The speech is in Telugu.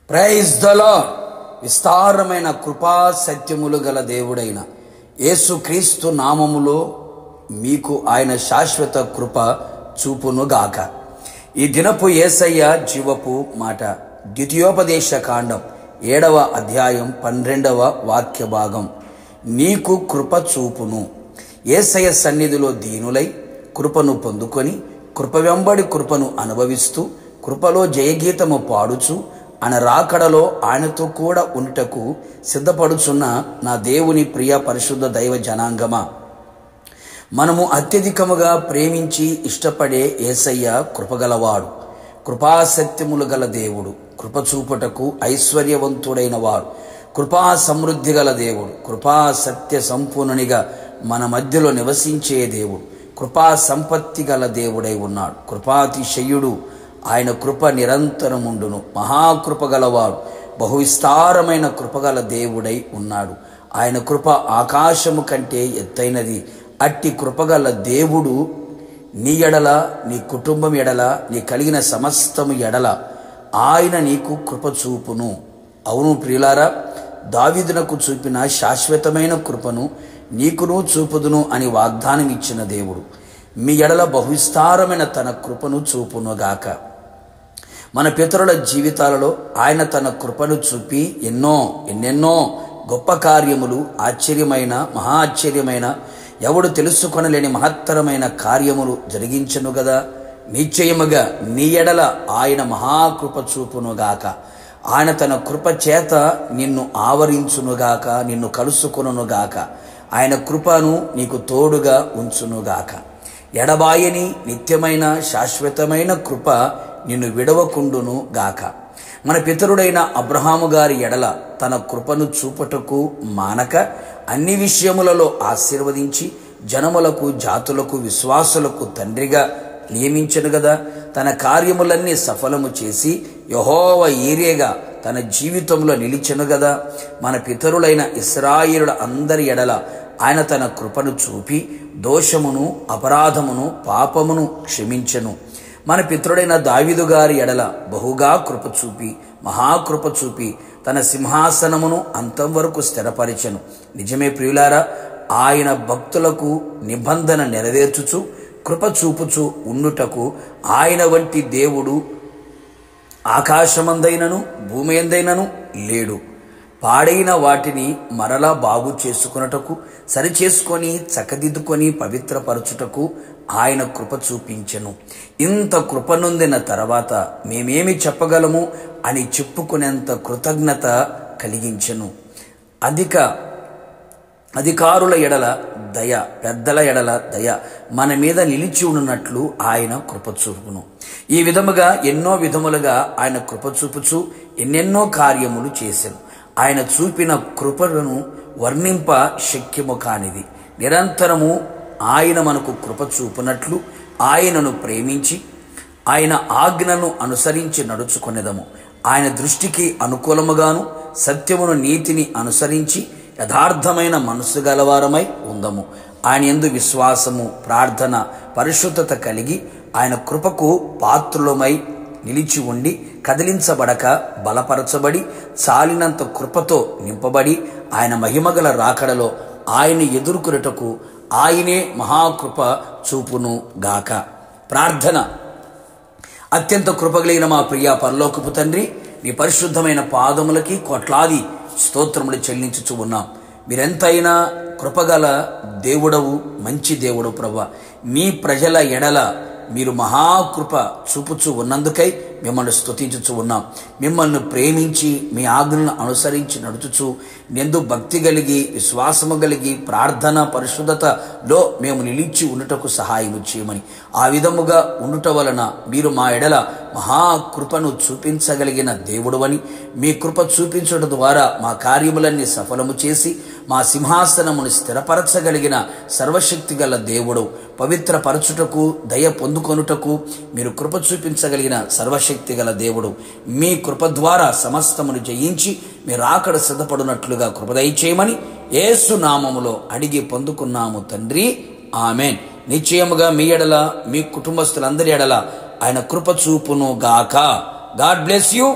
Praise the lord. విస్తారమైన కృపా సత్యములు గల దేవుడైన యేసుక్రీస్తు నామములో మీకు ఆయన శాశ్వత కృప చూపునుగాక. ఈ దినపు యేసయ్య జీవపు మాట ద్వితీయోపదేశ కాండం 7వ అధ్యాయం 12వ వాక్య భాగం. నీకు కృప చూపును. యేసయ్య సన్నిధిలో దీనులై కృపను పొందుకొని కృప వెంబడి కృపను అనుభవిస్తూ కృపలో జయగీతము పాడుచు ఆయన రాకడలో ఆయనతో కూడా ఉంటకు సిద్ధపడుచున్న నా దేవుని ప్రియ పరిశుద్ధ దైవ జనాంగమా, మనము అత్యధికముగా ప్రేమించి ఇష్టపడే యేసయ్య కృపగలవాడు, కృపాసత్యములు గల దేవుడు, కృప చూపుటకు ఐశ్వర్యవంతుడైన వాడు, కృపా సమృద్ధి గల దేవుడు, కృపా సత్య సంపూర్ణునిగా మన మధ్యలో నివసించే దేవుడు, కృపా సంపత్తి గల దేవుడై ఉన్నాడు. కృపాతిశయుడు, ఆయన కృప నిరంతరముండును. మహాకృప గలవాడు, బహువిస్తారమైన కృపగల దేవుడై ఉన్నాడు. ఆయన కృప ఆకాశము కంటే ఎత్తైనది. అట్టి కృపగల దేవుడు నీ ఎడల, నీ కుటుంబం ఎడల, నీ కలిగిన సమస్తము ఎడల ఆయన నీకు కృప చూపును. అవును ప్రియులారా, దావీదునకు చూపిన శాశ్వతమైన కృపను నీకును చూపుదును అని వాగ్దానం ఇచ్చిన దేవుడు మీ ఎడల బహువిస్తారమైన తన కృపను చూపునుగాక. మన పితరుల జీవితాలలో ఆయన తన కృపను చూపి ఎన్నెన్నో గొప్ప కార్యములు, ఆశ్చర్యమైన మహా ఆశ్చర్యమైన ఎవడు తెలుసుకొనలేని మహత్తరమైన కార్యములు జరిగించను గదా. నిశ్చయముగా నీ ఎడల ఆయన మహాకృప చూపునుగాక. ఆయన తన కృప చేత నిన్ను ఆవరించునుగాక, నిన్ను కలుసుకొనుగాక. ఆయన కృపను నీకు తోడుగా ఉంచునుగాక. ఎడబాయని నిత్యమైన శాశ్వతమైన కృప నిన్ను విడవకుండును గాక. మన పితరుడైన అబ్రహాము గారి ఎడల తన కృపను చూపుటకు మానక అన్ని విషయములలో ఆశీర్వదించి జనములకు, జాతులకు, విశ్వాసులకు తండ్రిగా నియమించను గదా. తన కార్యములన్నీ సఫలము చేసి యెహోవా ఈరేగా తన జీవితంలో నిలిచెను గదా. మన పితరులైన ఇశ్రాయేలుల అందరి ఎడల ఆయన తన కృపను చూపి దోషమును, అపరాధమును, పాపమును క్షమించెను. మన పితరుడైన దావీదు గారి ఎడల బహుగా కృప చూపి, మహాకృప చూపి తన సింహాసనమును అంతం వరకు స్థిరపరిచెను. నిజమే ప్రియులారా, ఆయన భక్తులకు నిబంధన నెరవేర్చుచు కృప చూపుచు ఉండుటకు ఆయన వంటి దేవుడు ఆకాశమందైనను భూమి యందైనను లేడు. పాడైన వాటిని మరలా బాగు చేసుకొనుటకు, సరిచేసుకొని చక్కదిద్దుకొని పవిత్రపరచుటకు ఆయన కృప చూపించెను. ఇంత కృప నొందిన తర్వాత మేమేమి చెప్పగలము అని చెప్పుకునేంత కృతజ్ఞత కలిగించెను. అధికారుల ఎడల దయ, పెద్దల ఎడల దయ మన మీద నిలిచి ఉన్నట్లు ఆయన కృప చూపును. ఈ విధముగా ఎన్నో విధములుగా ఆయన కృప చూపుచు ఎన్నెన్నో కార్యములు చేసెను. ఆయన చూపిన కృపను వర్ణింప శక్యము కానిది. నిరంతరము ఆయన మనకు కృప చూపునట్లు ఆయనను ప్రేమించి ఆయన ఆజ్ఞను అనుసరించి నడుచుకొనేదము. ఆయన దృష్టికి అనుకూలముగాను సత్యమును, నీతిని అనుసరించి యథార్థమైన మనసు గలవారమై ఉందము. ఆయన యందు విశ్వాసము, ప్రార్థన, పరిశుద్ధత కలిగి ఆయన కృపకు పాత్రులమై నిలిచి ఉండి కదిలించబడక బలపరచబడి చాలినంత కృపతో నింపబడి ఆయన మహిమగల రాకడలో ఆయన ఎదుర్కొనుటకు ఆయనే మహాకృప చూపును గాక. ప్రార్థన. అత్యంత కృపగలిగిన మా ప్రియ పరలోకపు తండ్రి, నీ పరిశుద్ధమైన పాదములకి కోట్లాది స్తోత్రములు చెల్లించుచు ఉన్నాం. మీరెంతైనా కృపగల దేవుడవు, మంచి దేవుడు ప్రభువా. మీ ప్రజల ఎడల మీరు మహాకృప చూపుచు ఉన్నందుకై మిమ్మల్ని స్తుతించుచు ఉన్నాం. మిమ్మల్ని ప్రేమించి మీ ఆజ్ఞలను అనుసరించి నడుచుచు ఎందు భక్తి కలిగి, విశ్వాసము కలిగి, ప్రార్థన, పరిశుద్ధతలో మేము నిలిచి ఉండుటకు సహాయము చేయమని, ఆ విధముగా ఉండుట వలన మీరు మా ఎడల మహాకృపను చూపించగలిగిన దేవుడవని, మీ కృప చూపించడం ద్వారా మా కార్యములన్నీ సఫలము చేసి మా సింహాసనమును స్థిరపరచగలిగిన సర్వశక్తి గల దేవుడు, పవిత్రపరచుటకు, దయ పొందుకొనుటకు మీరు కృప చూపించగలిగిన సర్వశక్తి గల దేవుడు. మీ కృప ద్వారా సమస్తమును జయించి మీరు రాకడ సిద్ధపడినట్లుగా కృప దయచేయమని యేసు నామములో అడిగి పొందుకున్నాము తండ్రి, ఆమెన్. నిశ్చయముగా మీ ఎడల, మీ కుటుంబస్తులందరి ఎడల ఆయన కృప చూపును గాక. God bless you.